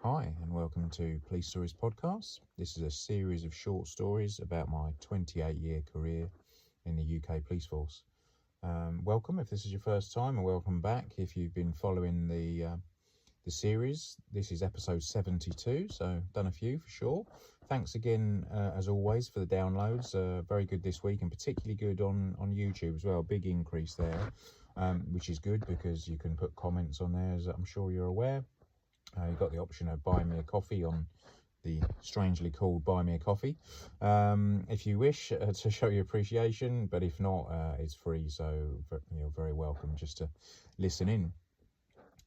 Hi, and welcome to Police Stories Podcast. This is a series of short stories about my 28-year career in the UK Police Force. Welcome if this is your first time, and welcome back if you've been following the series. This is episode 72, so done a few for sure. Thanks again, as always, for the downloads. Very good this week, and particularly good on YouTube as well. Big increase there, which is good because you can put comments on there, as I'm sure you're aware. You've got the option of buying me a coffee on the strangely called Buy Me a Coffee, if you wish to show your appreciation, but if not, it's free, so you're very welcome just to listen in.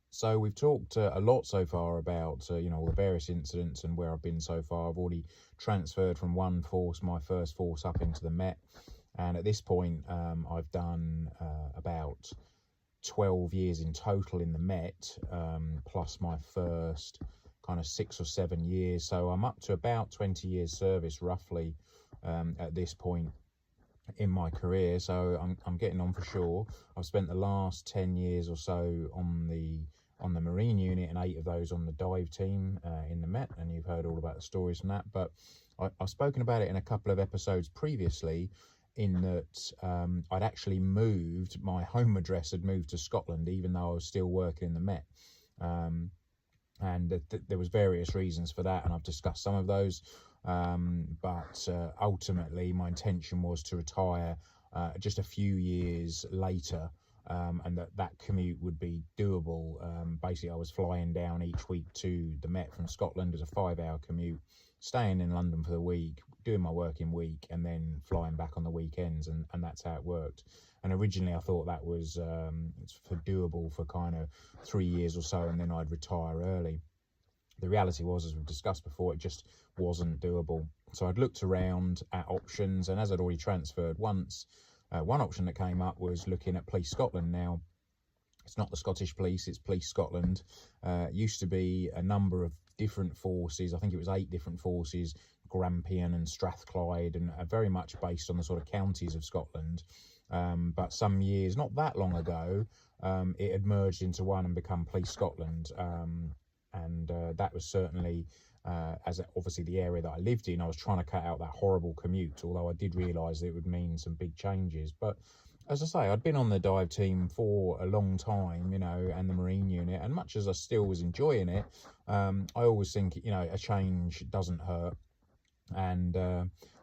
So we've talked a lot so far about all the various incidents and where I've been so far. I've already transferred from one force, my first force, up into the Met, and at this point I've done about 12 years in total in the Met, plus my first kind of 6 or 7 years. So I'm up to about 20 years service roughly at this point in my career. So I'm getting on for sure. I've spent the last 10 years or so on the Marine unit, and 8 of those on the dive team in the Met, and you've heard all about the stories from that. But I've spoken about it in a couple of episodes previously, in that I'd actually moved, my home address had moved to Scotland, even though I was still working in the Met. And there was various reasons for that, and I've discussed some of those. But ultimately, my intention was to retire just a few years later, and that commute would be doable. Basically, I was flying down each week to the Met from Scotland as a 5-hour commute, staying in London for the week, doing my working week, and then flying back on the weekends, and that's how it worked. And originally I thought that was doable for kind of 3 years or so, and then I'd retire early. The reality was, as we've discussed before, it just wasn't doable. So I'd looked around at options, and as I'd already transferred once, one option that came up was looking at Police Scotland. Now, it's not the Scottish Police, it's Police Scotland. It used to be a number of different forces. I think it was 8 different forces, Grampian and Strathclyde, and very much based on the sort of counties of Scotland. But some years, not that long ago, it had merged into one and become Police Scotland. And that was certainly, as obviously the area that I lived in, I was trying to cut out that horrible commute, although I did realise that it would mean some big changes. But as I say, I'd been on the dive team for a long time, and the Marine unit, and much as I still was enjoying it, I always think, a change doesn't hurt. And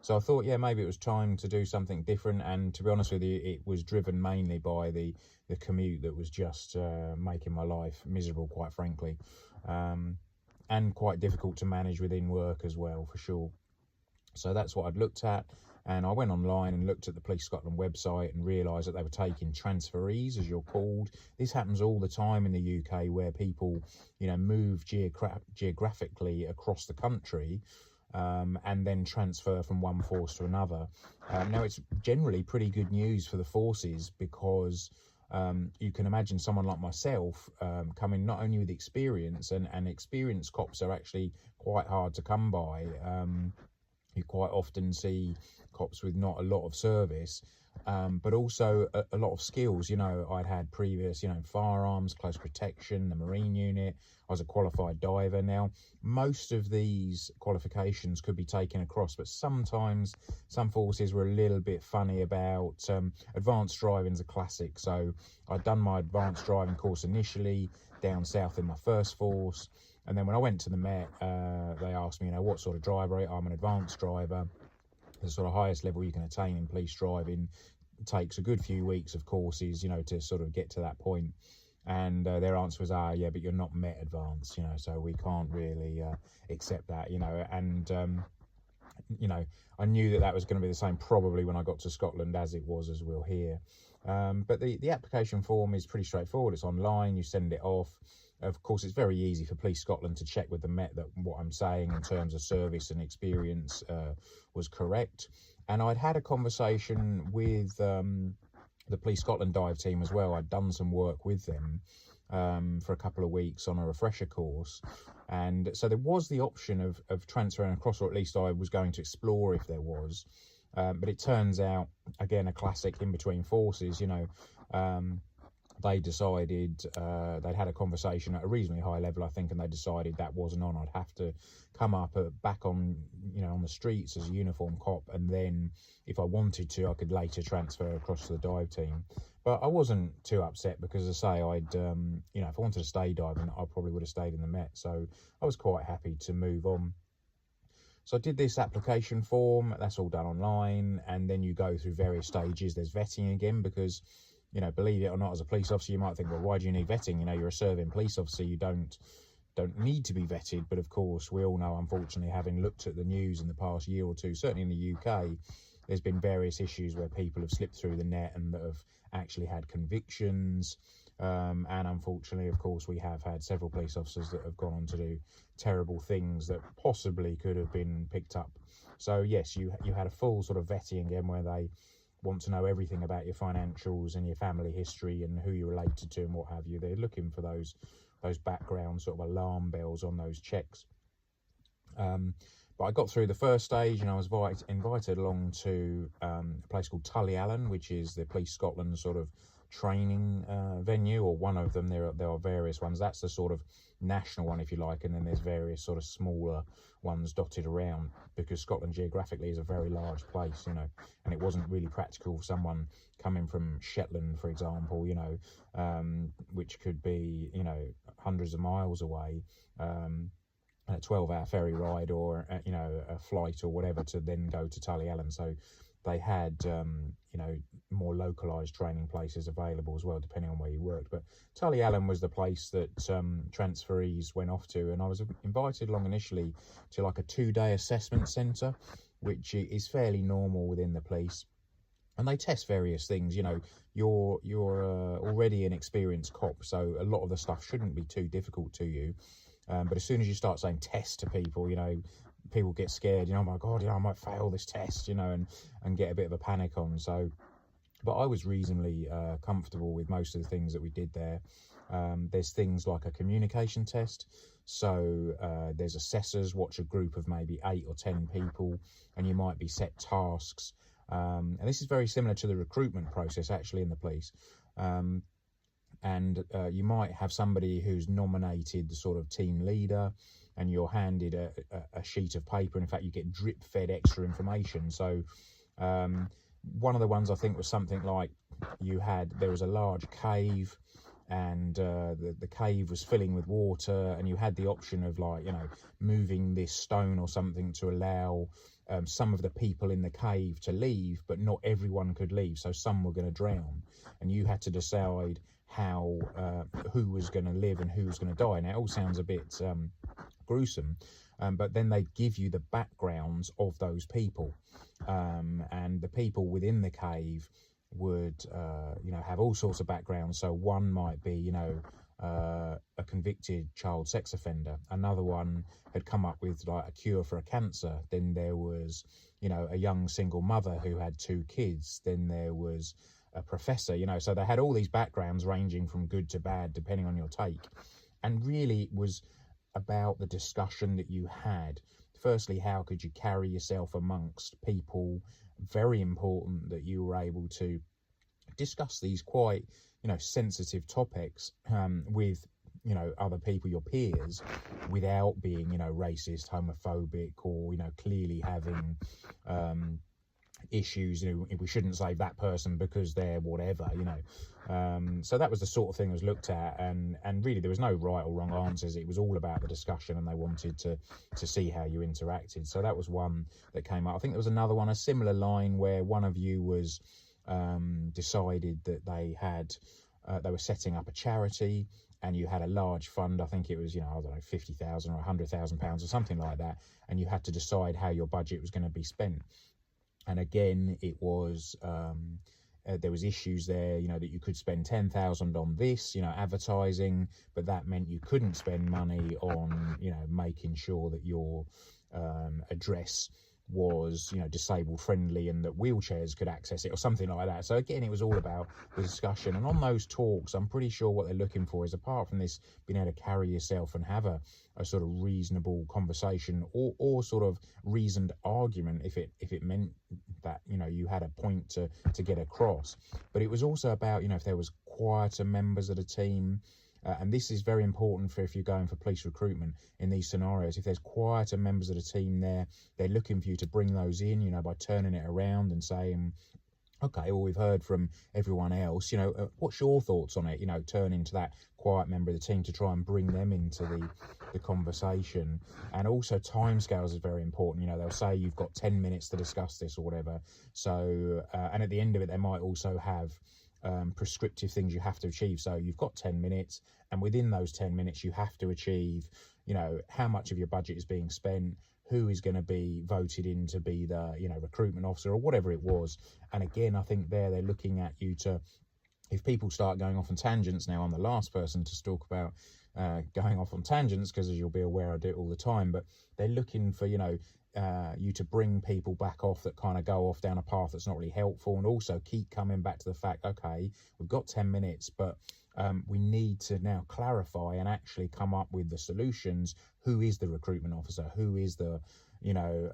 so I thought, maybe it was time to do something different. And to be honest with you, it was driven mainly by the commute that was just making my life miserable, quite frankly, and quite difficult to manage within work as well, for sure. So that's what I'd looked at, and I went online and looked at the Police Scotland website and realised that they were taking transferees, as you're called. This happens all the time in the UK, where people, move geographically across the country, and then transfer from one force to another. Now, it's generally pretty good news for the forces, because you can imagine someone like myself coming not only with experience, and experienced cops are actually quite hard to come by. You quite often see cops with not a lot of service, but also a lot of skills. I'd had previous, firearms, close protection, the Marine unit. I was a qualified diver. Now, most of these qualifications could be taken across, but sometimes some forces were a little bit funny about advanced driving's a classic. So I'd done my advanced driving course initially down south in my first force. And then when I went to the Met, they asked me, what sort of driver I'm an advanced driver. The sort of highest level you can attain in police driving takes a good few weeks of courses, to sort of get to that point. And their answer was, but you're not Met advanced, so we can't really accept that, and I knew that was going to be the same probably when I got to Scotland, as it was, as we'll hear. But the application form is pretty straightforward. It's online, you send it off. Of course, it's very easy for Police Scotland to check with the Met that what I'm saying in terms of service and experience was correct. And I'd had a conversation with the Police Scotland dive team as well. I'd done some work with them for a couple of weeks on a refresher course. And so there was the option of transferring across, or at least I was going to explore if there was. But it turns out, again, a classic in between forces, they decided they'd had a conversation at a reasonably high level, I think, and they decided that wasn't on. I'd have to come up back on, on the streets as a uniform cop, and then if I wanted to, I could later transfer across to the dive team. But I wasn't too upset because, as I say, I'd, if I wanted to stay diving, I probably would have stayed in the Met. So I was quite happy to move on. So I did this application form. That's all done online, and then you go through various stages. There's vetting again because, believe it or not, as a police officer, you might think, well, why do you need vetting? You're a serving police officer. You don't need to be vetted. But of course, we all know, unfortunately, having looked at the news in the past year or two, certainly in the UK, there's been various issues where people have slipped through the net and that have actually had convictions. And unfortunately, of course, we have had several police officers that have gone on to do terrible things that possibly could have been picked up. So yes, you had a full sort of vetting again where they want to know everything about your financials and your family history and who you're related to and what have you. They're looking for those background sort of alarm bells on those checks. But I got through the first stage, and I was invited along to a place called Tullyallen, which is the Police Scotland sort of training venue, or one of them. There are various ones. That's the sort of national one, if you like, and then there's various sort of smaller ones dotted around, because Scotland geographically is a very large place, and it wasn't really practical for someone coming from Shetland, for example, which could be, hundreds of miles away, a 12-hour ferry ride or, a flight or whatever to then go to Tullyallen. So they had, more localised training places available as well, depending on where you worked. But Tullyallen was the place that transferees went off to, and I was invited along initially to like a 2-day assessment centre, which is fairly normal within the police. And they test various things. You're already an experienced cop, so a lot of the stuff shouldn't be too difficult to you. But as soon as you start saying test to people, people get scared. Oh my God, I might fail this test, and get a bit of a panic on. So, but I was reasonably comfortable with most of the things that we did there. There's things like a communication test. So there's assessors watch a group of maybe 8 or 10 people, and you might be set tasks. And this is very similar to the recruitment process actually in the police. And you might have somebody who's nominated the sort of team leader, and you're handed a sheet of paper. In fact, you get drip fed extra information. So one of the ones I think was something like there was a large cave, and the cave was filling with water, and you had the option of moving this stone or something to allow some of the people in the cave to leave, but not everyone could leave. So some were going to drown, and you had to decide who was going to live and who was going to die. Now it all sounds a bit gruesome, but then they give you the backgrounds of those people, and the people within the cave would have all sorts of backgrounds. So one might be a convicted child sex offender, another one had come up with like a cure for a cancer, then there was a young single mother who had 2 kids, then there was a professor, so they had all these backgrounds ranging from good to bad depending on your take. And really it was about the discussion that you had. Firstly, how could you carry yourself amongst people? Very important that you were able to discuss these quite sensitive topics with other people, your peers, without being racist, homophobic, or clearly having issues. We shouldn't save that person because they're whatever, so that was the sort of thing that was looked at, and really there was no right or wrong answers. It was all about the discussion, and they wanted to see how you interacted. So that was one that came up. I think there was another one, a similar line, where one of you was decided that they were setting up a charity, and you had a large fund. I think it was, I don't know, 50,000 or 100,000 pounds or something like that, and you had to decide how your budget was going to be spent. And again, it was there was issues there, that you could spend 10,000 on this, advertising, but that meant you couldn't spend money on, making sure that your address was, disabled friendly and that wheelchairs could access it or something like that. So again, it was all about the discussion. And on those talks, I'm pretty sure what they're looking for is, apart from this being able to carry yourself and have a sort of reasonable conversation or sort of reasoned argument, if it meant that, you know, you had a point to get across. But it was also about, you know, if there was quieter members of the team, and this is very important for if you're going for police recruitment in these scenarios. If there's quieter members of the team there, they're looking for you to bring those in, you know, by turning it around and saying, okay, well, we've heard from everyone else, you know, what's your thoughts on it? You know, turn into that quiet member of the team to try and bring them into the conversation. And also timescales is very important. You know, they'll say you've got 10 minutes to discuss this or whatever. So, and at the end of it, they might also have prescriptive things you have to achieve. So you've got 10 minutes, and within those 10 minutes, you have to achieve, you know, how much of your budget is being spent, who is going to be voted in to be the, you know, recruitment officer or whatever it was. And again, I think they're looking at you to, if people start going off on tangents, now I'm the last person to talk about going off on tangents, because as you'll be aware, I do it all the time, but they're looking for, you know, you to bring people back off that kind of go off down a path that's not really helpful, and also keep coming back to the fact, okay, we've got 10 minutes, but we need to now clarify and actually come up with the solutions. Who is the recruitment officer? Who is the, you know,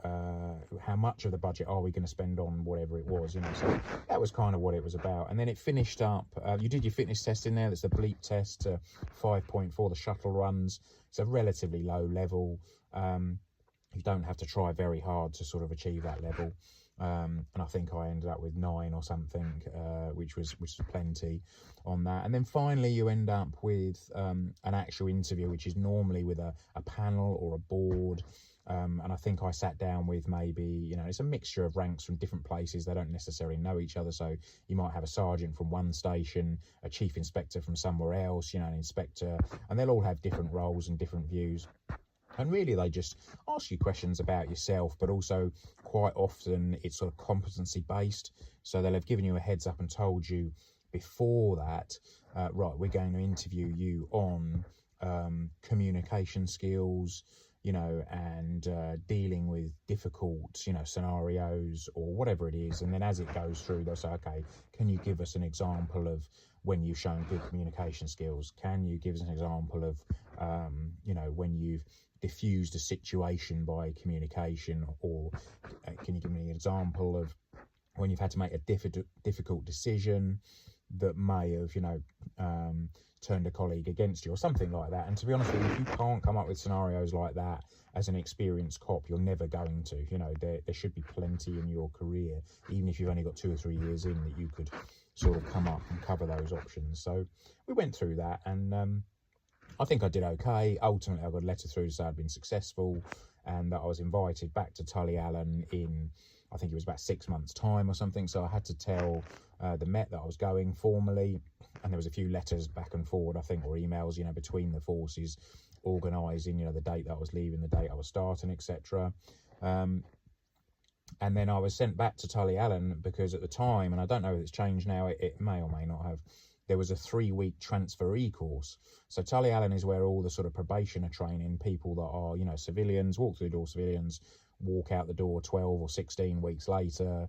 how much of the budget are we going to spend on whatever it was, you know? So that was kind of what it was about. And then it finished up, you did your fitness test in there. That's the bleep test, 5.4, the shuttle runs. It's a relatively low level. You don't have to try very hard to sort of achieve that level. And I think I ended up with 9 or something, which was plenty on that. And then finally you end up with an actual interview, which is normally with a panel or a board. And I think I sat down with maybe, you know, it's a mixture of ranks from different places. They don't necessarily know each other. So you might have a sergeant from one station, a chief inspector from somewhere else, you know, an inspector, and they'll all have different roles and different views. And really, they just ask you questions about yourself, but also quite often it's sort of competency based. So they'll have given you a heads up and told you before that, right, we're going to interview you on communication skills, you know, and dealing with difficult, you know, scenarios or whatever it is. And then as it goes through, they'll say, okay, can you give us an example of when you've shown good communication skills? Can you give us an example of, you know, when you've diffused a situation by communication? Or can you give me an example of when you've had to make a difficult decision that may have, you know, turned a colleague against you or something like that? And to be honest with you, if you can't come up with scenarios like that as an experienced cop, you're never going to. You know, there should be plenty in your career, even if you've only got 2 or 3 years in, that you could sort of come up and cover those options. So we went through that, and I think I did okay. Ultimately, I got a letter through to say I'd been successful and that I was invited back to Tullyallen in, I think it was about 6 months' time or something. So I had to tell the Met that I was going formally, and there was a few letters back and forward, I think, or emails, you know, between the forces, organising, you know, the date that I was leaving, the date I was starting, etc. And then I was sent back to Tullyallen because at the time, and I don't know if it's changed now, it may or may not have, there was a 3-week transferee course. So Tullyallen is where all the sort of probation are training people that are, you know, civilians, walk through the door civilians, walk out the door 12 or 16 weeks later,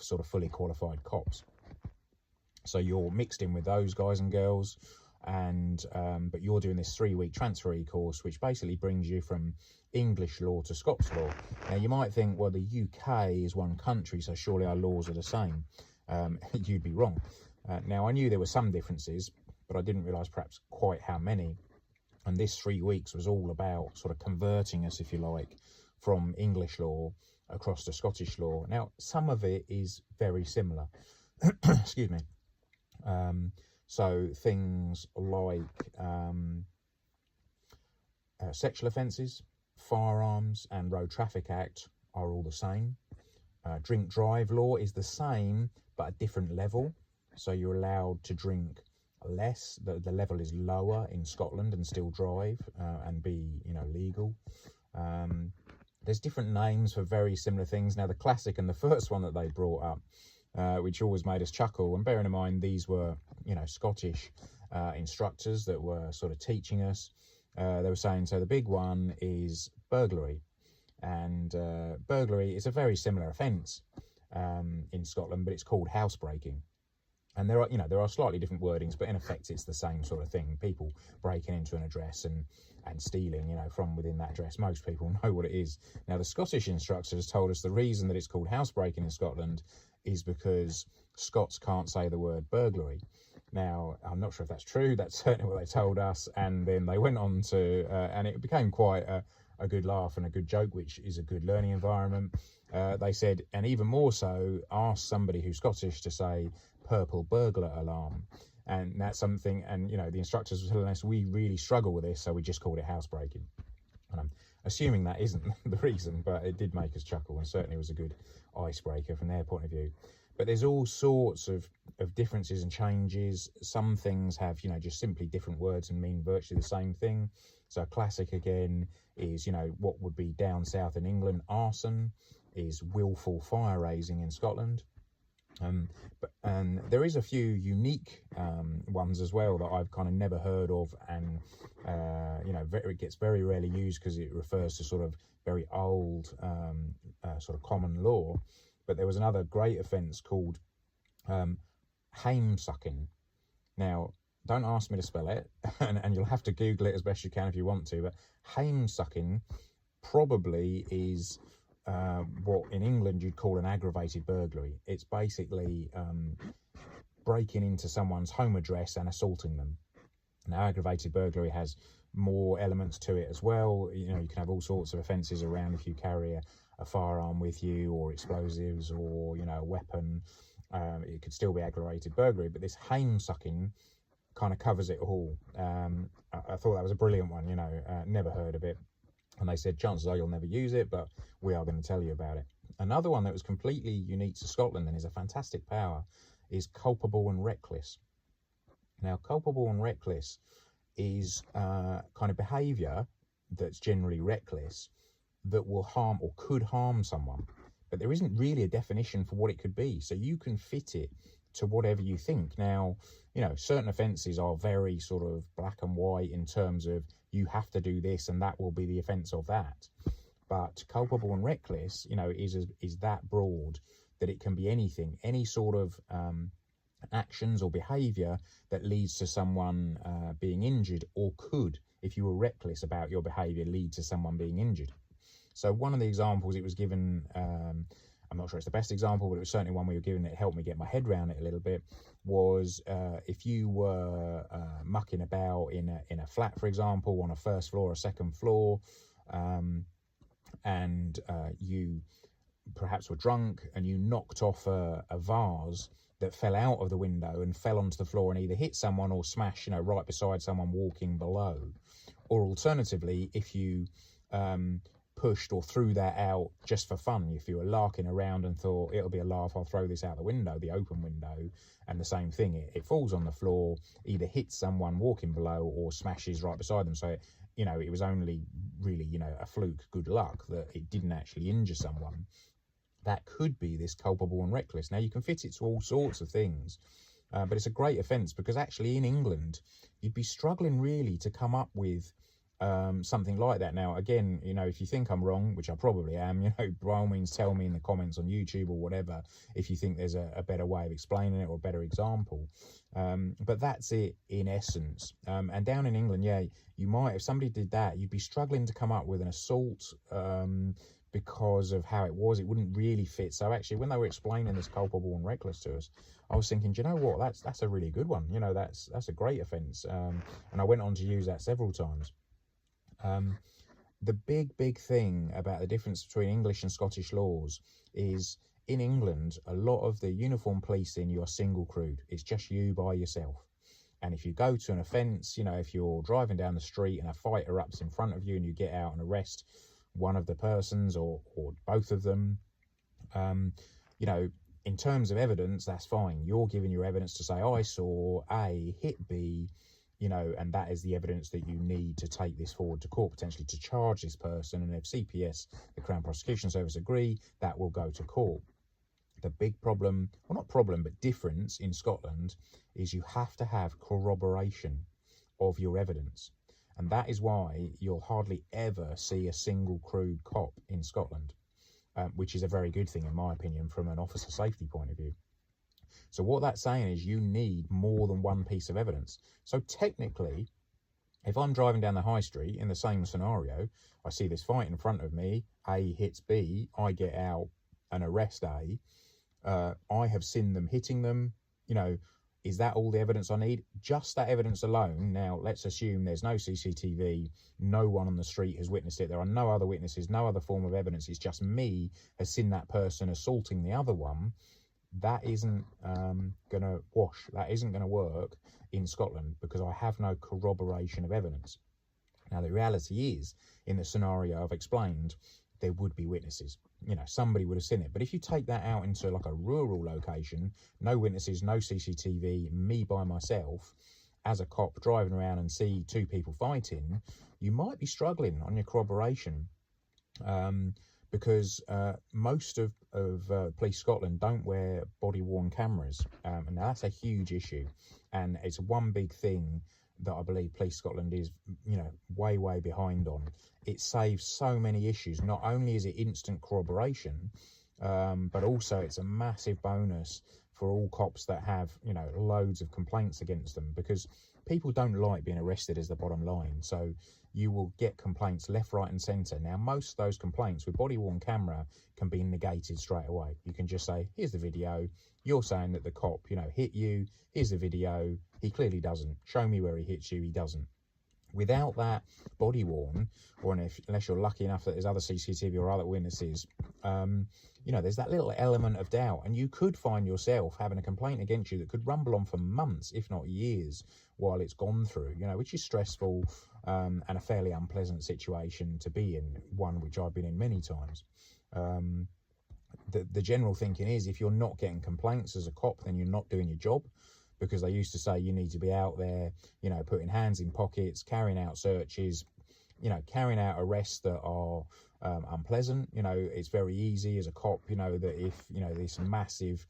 sort of fully qualified cops. So you're mixed in with those guys and girls, and but you're doing this 3-week transferee course, which basically brings you from English law to Scots law. Now you might think, well, the UK is one country, so surely our laws are the same. You'd be wrong. Now I knew there were some differences, but I didn't realise perhaps quite how many. And this 3 weeks was all about sort of converting us, if you like, from English law across to Scottish law. Now some of it is very similar. Excuse me. So things like sexual offences, firearms and Road Traffic Act are all the same. Drink drive law is the same, but a different level. So you're allowed to drink less. The level is lower in Scotland and still drive and be, you know, legal. There's different names for very similar things. Now the classic and the first one that they brought up, which always made us chuckle, and bearing in mind these were, you know, Scottish instructors that were sort of teaching us, they were saying, so the big one is burglary. And burglary is a very similar offence in Scotland, but it's called housebreaking. And there are slightly different wordings, but in effect it's the same sort of thing. People breaking into an address and stealing, from within that address. Most people know what it is. Now, the Scottish instructor has told us the reason that it's called housebreaking in Scotland is because Scots can't say the word burglary. Now, I'm not sure if that's true. That's certainly what they told us. And then they went on to, and it became quite a good laugh and a good joke, which is a good learning environment. They said, and even more so, ask somebody who's Scottish to say purple burglar alarm. And that's something, and the instructors were telling us we really struggle with this, so we just called it housebreaking. And I'm assuming that isn't the reason, but it did make us chuckle, and certainly was a good icebreaker from their point of view. But there's all sorts of differences and changes. Some things have, just simply different words and mean virtually the same thing. So a classic again is, what would be down south in England, arson, is willful fire raising in Scotland. And there is a few unique ones as well that I've kind of never heard of, and it gets very rarely used because it refers to sort of very old sort of common law. But there was another great offence called hamesucking. Now, don't ask me to spell it, and you'll have to Google it as best you can if you want to, but hamesucking probably is what in England you'd call an aggravated burglary. It's basically breaking into someone's home address and assaulting them. Now, aggravated burglary has more elements to it as well. You can have all sorts of offences around if you carry a firearm with you, or explosives, or a weapon. It could still be aggravated burglary, but this hamesucking kind of covers it all. I thought that was a brilliant one. Never heard of it. And they said, chances are you'll never use it, but we are going to tell you about it. Another one that was completely unique to Scotland and is a fantastic power is culpable and reckless. Now, culpable and reckless is kind of behaviour that's generally reckless that will harm or could harm someone. But there isn't really a definition for what it could be. So you can fit it to whatever you think. Now, certain offences are very sort of black and white in terms of you have to do this and that will be the offence of that. But culpable and reckless, is that broad that it can be anything, any sort of actions or behaviour that leads to someone being injured, or could, if you were reckless about your behaviour, lead to someone being injured. So one of the examples it was given, I'm not sure it's the best example, but it was certainly one we were given that helped me get my head around it a little bit, was if you were mucking about in a flat, for example, on a first floor or second floor, and you perhaps were drunk and you knocked off a vase that fell out of the window and fell onto the floor and either hit someone or smash, right beside someone walking below. Or alternatively, if you pushed or threw that out just for fun, if you were larking around and thought it'll be a laugh, I'll throw this out the window, the open window, and the same thing, it falls on the floor, either hits someone walking below or smashes right beside them. So it was only really a fluke, good luck that it didn't actually injure someone. That could be this culpable and reckless. Now, you can fit it to all sorts of things, but it's a great offence because actually in England you'd be struggling really to come up with something like that. Now, again, if you think I'm wrong, which I probably am, by all means tell me in the comments on YouTube or whatever if you think there's a better way of explaining it or a better example. But that's it in essence. And down in England, you might, if somebody did that, you'd be struggling to come up with an assault because of how it wouldn't really fit. So actually, when they were explaining this culpable and reckless to us, I was thinking, do you know what, that's a really good one. That's a great offence. And I went on to use that several times. The big thing about the difference between English and Scottish laws is in England, a lot of the uniform policing, you are single crewed. It's just you by yourself. And if you go to an offence, if you're driving down the street and a fight erupts in front of you and you get out and arrest one of the persons or both of them, in terms of evidence, that's fine. You're giving your evidence to say, I saw A hit B, and that is the evidence that you need to take this forward to court, potentially to charge this person. And if CPS, the Crown Prosecution Service, agree, that will go to court. The big problem, well, not problem, but difference in Scotland is you have to have corroboration of your evidence. And that is why you'll hardly ever see a single crewed cop in Scotland, which is a very good thing, in my opinion, from an officer safety point of view. So what that's saying is you need more than one piece of evidence. So technically, if I'm driving down the high street in the same scenario, I see this fight in front of me, A hits B, I get out and arrest A, I have seen them hitting them, you know, is that all the evidence I need? Just that evidence alone. Now, let's assume there's no CCTV, no one on the street has witnessed it, there are no other witnesses, no other form of evidence, it's just me has seen that person assaulting the other one. That isn't going to wash, that isn't going to work in Scotland because I have no corroboration of evidence. Now, the reality is, in the scenario I've explained, there would be witnesses. You know, somebody would have seen it. But if you take that out into like a rural location, no witnesses, no CCTV, me by myself, as a cop driving around and see two people fighting, you might be struggling on your corroboration. Because most of Police Scotland don't wear body-worn cameras, and that's a huge issue, and it's one big thing that I believe Police Scotland is, you know, way behind on. It saves so many issues. Not only is it instant corroboration, but also it's a massive bonus for all cops that have, you know, loads of complaints against them, because people don't like being arrested is the bottom line. So you will get complaints left, right and centre. Now, most of those complaints with body-worn camera can be negated straight away. You can just say, here's the video. You're saying that the cop, you know, hit you. Here's the video. He clearly doesn't. Show me where he hits you. He doesn't. Without that body-worn, or unless you're lucky enough that there's other CCTV or other witnesses, you know, there's that little element of doubt, and you could find yourself having a complaint against you that could rumble on for months, if not years, while it's gone through, you know, which is stressful and a fairly unpleasant situation to be in, one which I've been in many times. The general thinking is, if you're not getting complaints as a cop, then you're not doing your job, because they used to say you need to be out there, you know, putting hands in pockets, carrying out searches, you know, carrying out arrests that are unpleasant. You know, it's very easy as a cop, you know, that if, you know, this massive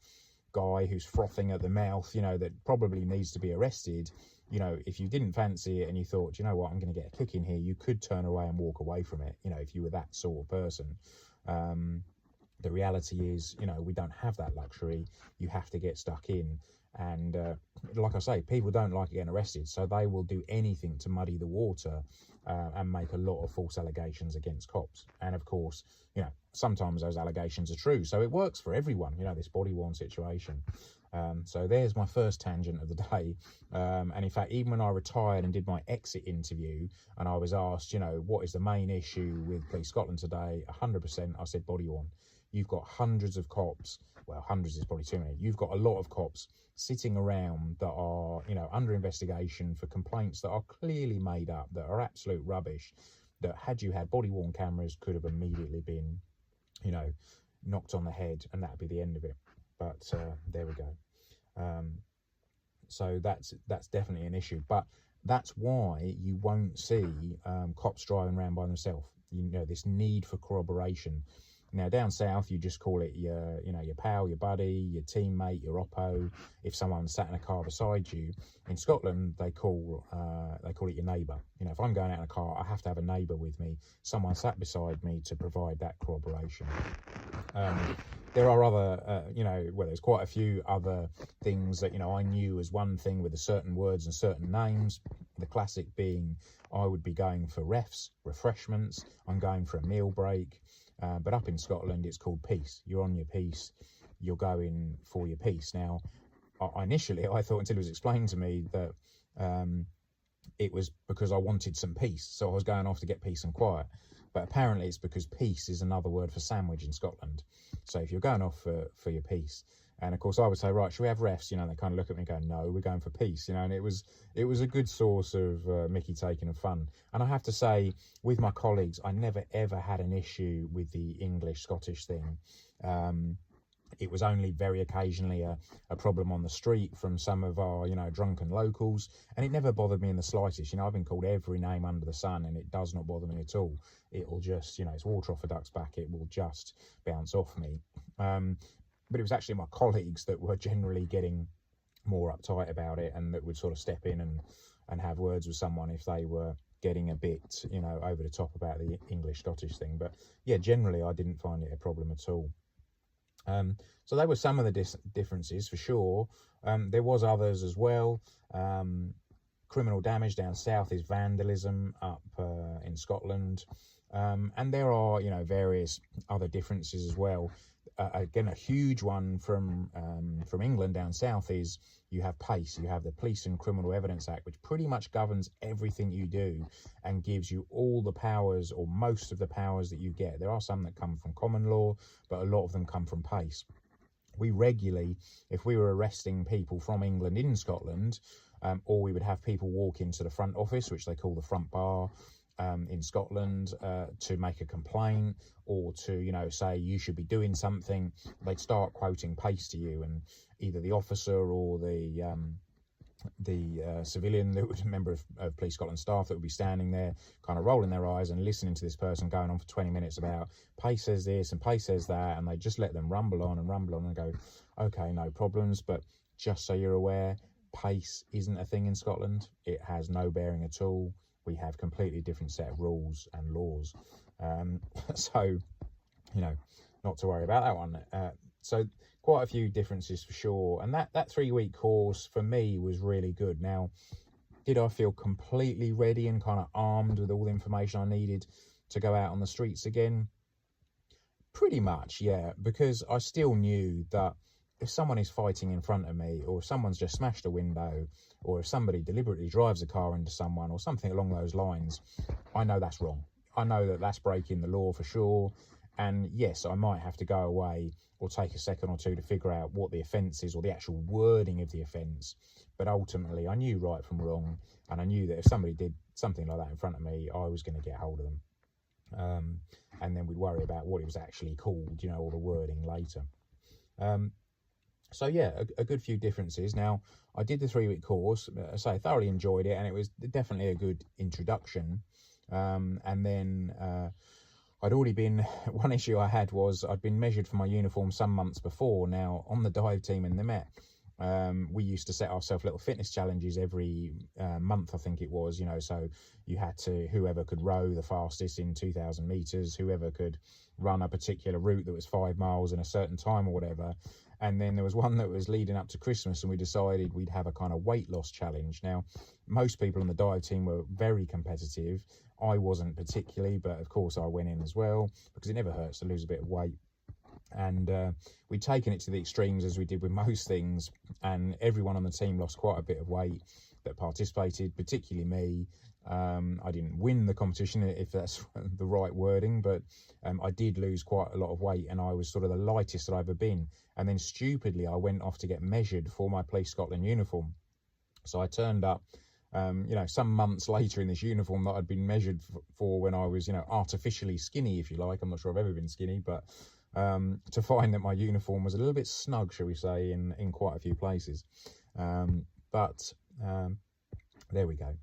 guy who's frothing at the mouth, you know, that probably needs to be arrested, you know, if you didn't fancy it and you thought, you know what, I'm going to get a kick in here, you could turn away and walk away from it, you know, if you were that sort of person. The reality is, you know, we don't have that luxury. You have to get stuck in. And like I say, people don't like getting arrested, so they will do anything to muddy the water and make a lot of false allegations against cops. And of course, you know, sometimes those allegations are true. So it works for everyone, you know, this body-worn situation. So there's my first tangent of the day. And in fact, even when I retired and did my exit interview and I was asked, you know, what is the main issue with Police Scotland today? 100%, I said body-worn. You've got hundreds of cops, well, hundreds is probably too many. You've got a lot of cops sitting around that are, you know, under investigation for complaints that are clearly made up, that are absolute rubbish, that had you had body-worn cameras could have immediately been, you know, knocked on the head, and that'd be the end of it. But there we go. So that's definitely an issue. But that's why you won't see cops driving around by themselves. You know, this need for corroboration. Now, down south, you just call it your, you know, your pal, your buddy, your teammate, your oppo. If someone sat in a car beside you, in Scotland, they call it your neighbour. You know, if I'm going out in a car, I have to have a neighbour with me, someone sat beside me to provide that corroboration. There are other, you know, well, there's quite a few other things that, you know, I knew as one thing with certain words and certain names. The classic being, I would be going for refs, refreshments. I'm going for a meal break. But up in Scotland, it's called peace. You're on your piece. You're going for your piece. Now, initially, I thought, until it was explained to me, that it was because I wanted some peace. So I was going off to get peace and quiet. But apparently it's because peace is another word for sandwich in Scotland. So if you're going off for your peace, and of course I would say, right, should we have refs? You know, they kind of look at me and go, no, we're going for peace. You know, and it was a good source of Mickey taking of fun. And I have to say, with my colleagues, I never ever had an issue with the English-Scottish thing. It was only very occasionally a problem on the street from some of our, you know, drunken locals, and it never bothered me in the slightest. You know, I've been called every name under the sun, and it does not bother me at all. It'll just, you know, it's water off a duck's back. It will just bounce off me. But it was actually my colleagues that were generally getting more uptight about it, and that would sort of step in and have words with someone if they were getting a bit, you know, over the top about the English-Scottish thing. But yeah, generally I didn't find it a problem at all. So they were some of the differences for sure. There was others as well. Criminal damage down south is vandalism up in Scotland. And there are, various other differences as well. Again, a huge one from England down south is you have PACE, you have the Police and Criminal Evidence Act, which pretty much governs everything you do and gives you all the powers, or most of the powers that you get. There are some that come from common law, but a lot of them come from PACE. We regularly, if we were arresting people from England in Scotland, or we would have people walk into the front office, which they call the front bar, in Scotland, to make a complaint, or to, say you should be doing something, they'd start quoting PACE to you, and either the officer or the civilian that was a member of Police Scotland staff that would be standing there kind of rolling their eyes and listening to this person going on for 20 minutes about PACE says this and PACE says that, and they just let them rumble on and go, okay, no problems. But just so you're aware, PACE isn't a thing in Scotland. It has no bearing at all. We have completely different set of rules and laws. So, not to worry about that one. So quite a few differences for sure. And that 3-week course for me was really good. Now, did I feel completely ready and kind of armed with all the information I needed to go out on the streets again? Pretty much, yeah, because I still knew that if someone is fighting in front of me, or if someone's just smashed a window, or if somebody deliberately drives a car into someone or something along those lines, I know that's wrong. I know that that's breaking the law for sure. And yes, I might have to go away or take a second or two to figure out what the offence is or the actual wording of the offence. But ultimately, I knew right from wrong, and I knew that if somebody did something like that in front of me, I was going to get hold of them. And then we'd worry about what it was actually called, or the wording later. So yeah, a good few differences. Now, I did the 3-week course, I thoroughly enjoyed it, and it was definitely a good introduction. And then I'd already been, one issue I had was I'd been measured for my uniform some months before. Now, on the dive team in the Met, we used to set ourselves little fitness challenges every month, I think it was, so you had to, whoever could row the fastest in 2,000 meters, whoever could run a particular route that was 5 miles in a certain time or whatever. And then there was one that was leading up to Christmas, and we decided we'd have a kind of weight loss challenge. Now, most people on the dive team were very competitive. I wasn't particularly, but of course I went in as well, because it never hurts to lose a bit of weight. And we'd taken it to the extremes, as we did with most things, and everyone on the team lost quite a bit of weight that participated, particularly me. I didn't win the competition, if that's the right wording, but I did lose quite a lot of weight, and I was sort of the lightest that I've ever been. And then stupidly, I went off to get measured for my Police Scotland uniform. So I turned up, some months later in this uniform that I'd been measured for when I was, artificially skinny, if you like. I'm not sure I've ever been skinny, but to find that my uniform was a little bit snug, shall we say, in quite a few places. But there we go.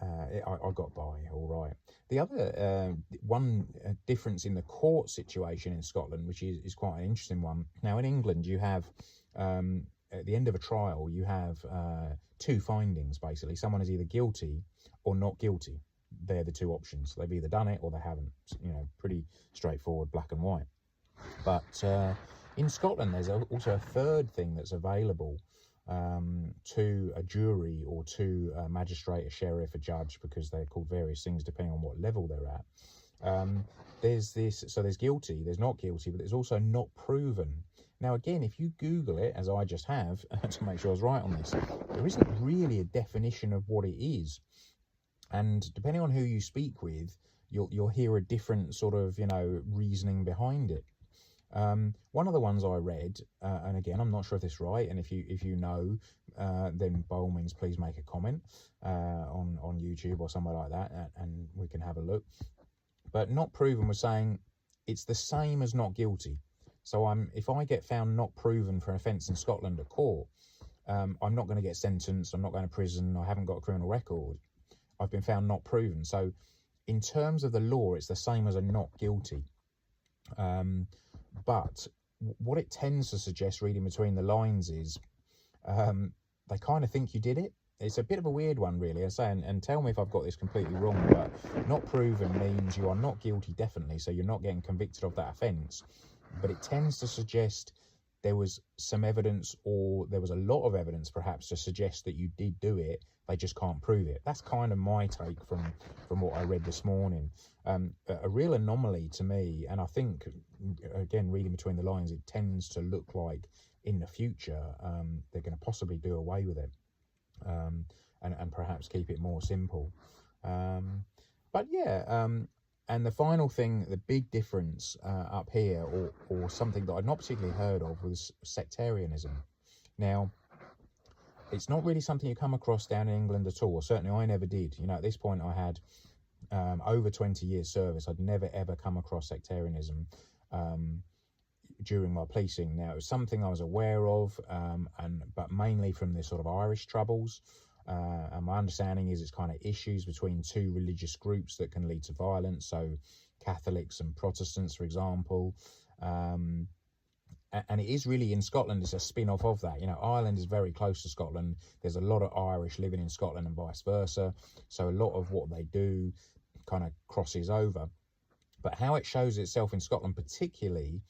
I got by all right. The other one difference in the court situation in Scotland, which is quite an interesting one. Now, in England, you have, at the end of a trial, you have 2 findings, basically. Someone is either guilty or not guilty. They're the 2 options. They've either done it or they haven't. Pretty straightforward, black and white. But in Scotland, there's also a third thing that's available to a jury or to a magistrate, a sheriff, a judge, because they're called various things depending on what level they're at. There's guilty, there's not guilty, but there's also not proven. Now, again, if you Google it, as I just have, to make sure I was right on this, there isn't really a definition of what it is. And depending on who you speak with, you'll hear a different sort of, reasoning behind it. One of the ones I read, and again, I'm not sure if this is right, and if you know, then by all means, please make a comment on YouTube or somewhere like that, and we can have a look. But not proven was saying it's the same as not guilty. So if I get found not proven for an offence in Scotland at court, I'm not going to get sentenced, I'm not going to prison, I haven't got a criminal record. I've been found not proven. So in terms of the law, it's the same as a not guilty. But what it tends to suggest, reading between the lines, is they kind of think you did it. It's a bit of a weird one, really. I say, and tell me if I've got this completely wrong, but not proven means you are not guilty, definitely, so you're not getting convicted of that offence. but it tends to suggest there was some evidence, or there was a lot of evidence perhaps, to suggest that you did do it. They just can't prove it. That's kind of my take from what I read this morning. A real anomaly to me, and I think, again, reading between the lines, it tends to look like in the future they're going to possibly do away with it, and perhaps keep it more simple. But yeah, and the final thing, the big difference up here, or something that I'd not particularly heard of, was sectarianism. Now, it's not really something you come across down in England at all. Certainly I never did. You know, at this point I had over 20 years service. I'd never ever come across sectarianism during my policing. Now, it was something I was aware of, but mainly from the sort of Irish troubles. And my understanding is it's kind of issues between two religious groups that can lead to violence. So Catholics and Protestants, for example. And it is really, in Scotland, it's a spin-off of that. You know, Ireland is very close to Scotland. There's a lot of Irish living in Scotland and vice versa. So a lot of what they do kind of crosses over. But how it shows itself in Scotland particularly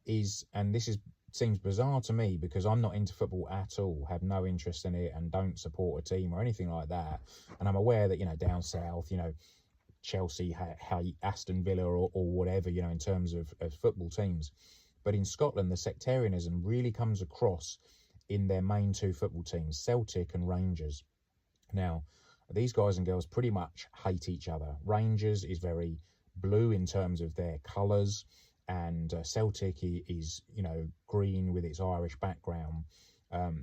is, and this seems bizarre to me because I'm not into football at all, have no interest in it, and don't support a team or anything like that. And I'm aware that, you know, down south, you know, Chelsea, Aston Villa or whatever, you know, in terms of football teams. But in Scotland, the sectarianism really comes across in their main two football teams, Celtic and Rangers. Now, these guys and girls pretty much hate each other. Rangers is very blue in terms of their colours, and Celtic is, you know, green with its Irish background.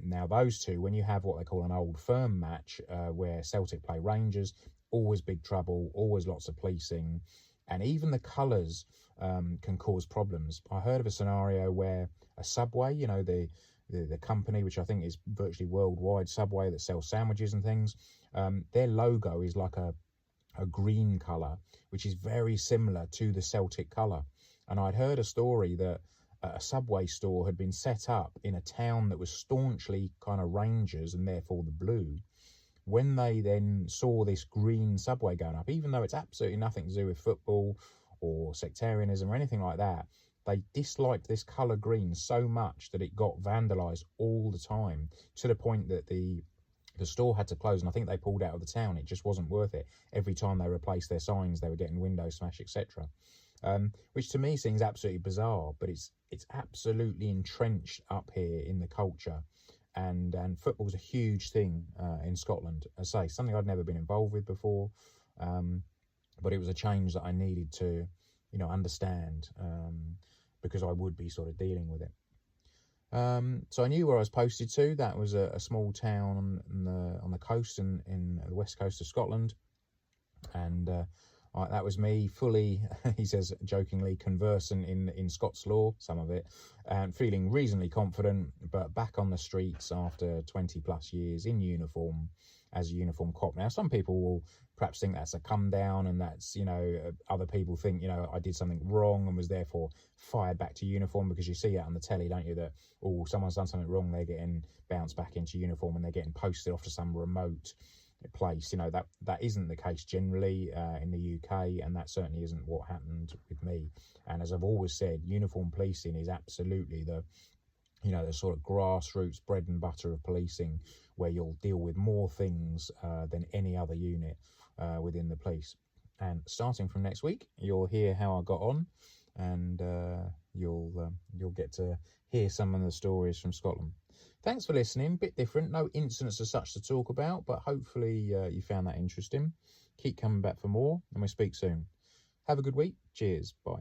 Now, those two, when you have what they call an old firm match, where Celtic play Rangers, always big trouble, always lots of policing, and even the colours can cause problems. I heard of a scenario where a Subway, you know, the company, which I think is virtually worldwide, Subway, that sells sandwiches and things, their logo is like a green colour, which is very similar to the Celtic colour. And I'd heard a story that a Subway store had been set up in a town that was staunchly kind of Rangers and therefore the blue. When they then saw this green Subway going up, even though it's absolutely nothing to do with football or sectarianism or anything like that, they disliked this colour green so much that it got vandalised all the time, to the point that the store had to close, and I think they pulled out of the town. It just wasn't worth it. Every time they replaced their signs, they were getting windows smashed, etc. Which to me seems absolutely bizarre, but it's absolutely entrenched up here in the culture. And football's a huge thing in Scotland. As I say, something I'd never been involved with before, but it was a change that I needed to, you know, understand, because I would be sort of dealing with it. So I knew where I was posted to. That was a small town on the coast in the west coast of Scotland, and that was me fully, he says jokingly, conversant in Scots law, some of it, and feeling reasonably confident, but back on the streets after 20 plus years in uniform as a uniform cop. Now, some people will perhaps think that's a come down, and that's, you know, other people think, you know, I did something wrong and was therefore fired back to uniform, because you see it on the telly, don't you, that, oh, someone's done something wrong, they're getting bounced back into uniform and they're getting posted off to some remote place. You know, that isn't the case generally in the UK, and that certainly isn't what happened with me. And as I've always said, uniform policing is absolutely the, you know, the sort of grassroots bread and butter of policing, where you'll deal with more things than any other unit within the police. And starting from next week, you'll hear how I got on, and you'll get to hear some of the stories from Scotland. Thanks for listening. Bit different, no incidents as such to talk about, but hopefully you found that interesting. Keep coming back for more, and we'll speak soon. Have a good week. Cheers. Bye.